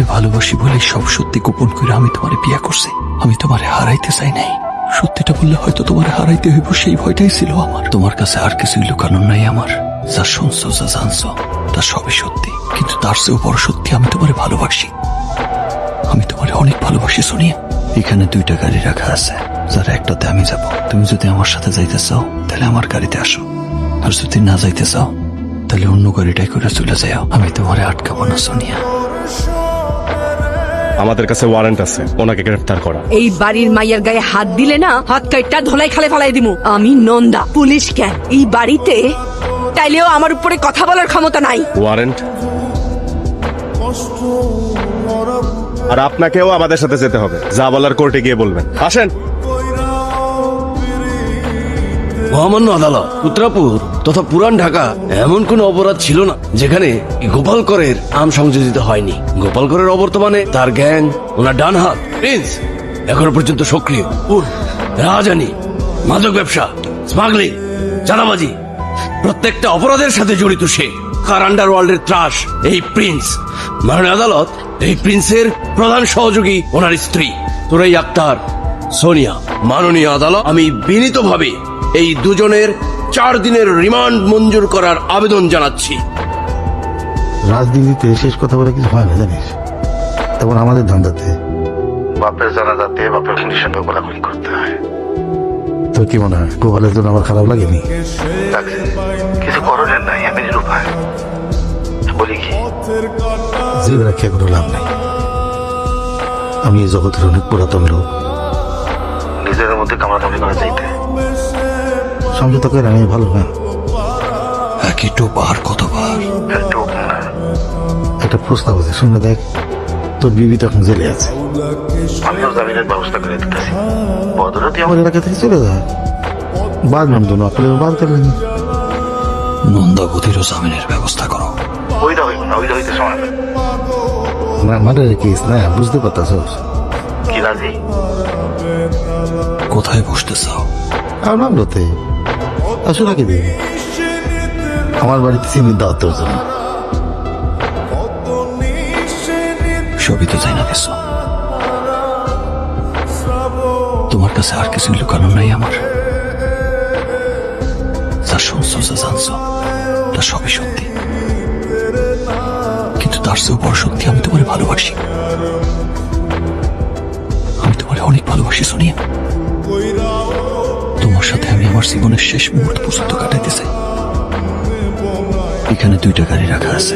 তোমারে ভালোবাসি বলে সব সত্যি গোপন করে আমি তোমারে বিয়ে করছি। আমি তোমারে হারাইতে চাই নাই। সত্যিটা বললে হয়তো তোমার হারাইতে হইব, সেই ভয়টাই ছিল আমার। তোমার কাছে আর কিছুই লুকানোর নাই আমার। যা শুনছো, যা জানছো, তা সবই সত্যি। কিন্তু তার চেয়েও বড় সত্যি, আমি তোমারে ভালোবাসি। আমি তোমারে অনেক ভালোবাসি সোনিয়া। এখানে 2টা গাড়ি রাখা আছে, যার একটাতে আমি যাব। তুমি যদি আমার সাথে যাইতে চাও তাহলে আমার গাড়িতে আসো, আর যদি না যাইতে চাও তাহলে অন্য গাড়িটাই করে চলে যাও। আমি তোমারে আটকাবো না সোনিয়া। আমাদের কাছে ওয়ারেন্ট আছে ওনাকে গ্রেফতার করা। এই বাড়ির মাইয়ার গায়ে হাত দিলে না, হাত কাইটা ধলাই খালে ফালাই দিমু। আমি নন্দা, পুলিশ কেন এই বাড়িতে তাইলেও আমার উপরে কথা বলার ক্ষমতা নাই। ওয়ারেন্ট, আর আপনাকেও আমাদের সাথে যেতে হবে। যা বলার কোর্টে গিয়ে বলবেন। আসেন। মহামান্য আদালত, উত্তরাপুর তথা পুরান ঢাকা এমন কোন অপরাধ ছিল না যেখানে গোপালকরের নাম সংযোজিত হয়নি। গোপালকরের অবর্তমানে তার গ্যাং, ওনার ডান হাত প্রিন্স এখনো পর্যন্ত সক্রিয়। রাজানি, মাদক ব্যবসা, স্মাগলিং, চাঁদাবাজি, প্রত্যেকটা অপরাধের সাথে জড়িত সে। কার আন্ডারওয়ার্ল্ডের ত্রাস এই প্রিন্স। মাননীয় আদালত, এই প্রিন্সের প্রধান সহযোগী ওনার স্ত্রী তোরাই আক্তার, সোনিয়া। মাননীয় আদালত, আমি বিনীতভাবে এই দুজনের 4 দিনের রিমান্ড মঞ্জুর করার আবেদন জানাচ্ছি। রাজনীতিতে শেষ কথা বলে কিছু হয় না জানিস, তখন আমাদের ধান্দাতে বাপের জানাজাতে বাপের খুনির সঙ্গে গোলাগুলি করতে হয়। তোর কি মনে হয় গোপালের জন্য আমার খারাপ লাগেনি? কিছু করণের নাই, আমি নিরুপায়। বলি কি, জীবন রাখিয়া কোনো লাভ নাই। আমি এই জগতের অনেক পুরাতন লোক, নিজের মধ্যে কামড়াকামড়ি করা চাইতে সমঝোতা করে আমি ভালো না। একই টোপ আর কতবার? একটা প্রস্তাব আছে, শুনে দেখ। তোর বিবি তো এখন জেলে আছে, আমিও জামিনের ব্যবস্থা করে দিতেছি। বদরতি আমার এলাকা থেকে চলে যায়, বাদ নাম দোনো আপনি বাদ করলেন। নন্দাবতীরও জামিনের ব্যবস্থা করো। ওইটা হইব না, ওইটা হইতে সময় না। মানে কেস না, বুঝতে পারতাছ কি রাজি? কোথায় বসতে চাও? আর নামলোতে আসো নাকি দিন আমার বাড়িতে চিনির দাওয়াতের জন্য। সবই তো যাই না গেছো। তোমার কাছে আর কিছু লুকানোর নাই আমার। যা শুনছো, যা জানছো, তা সবই সত্যি। কিন্তু তার চেয়েও বড় সত্যি, আমি তোমারে ভালোবাসি। আমি তোমারে অনেক ভালোবাসি সোনিয়া। তোমার সাথে আমি আমার জীবনের শেষ মুহূর্ত পর্যন্ত কাটাইতে চাই। এখানে 2টা গাড়ি রাখা আছে,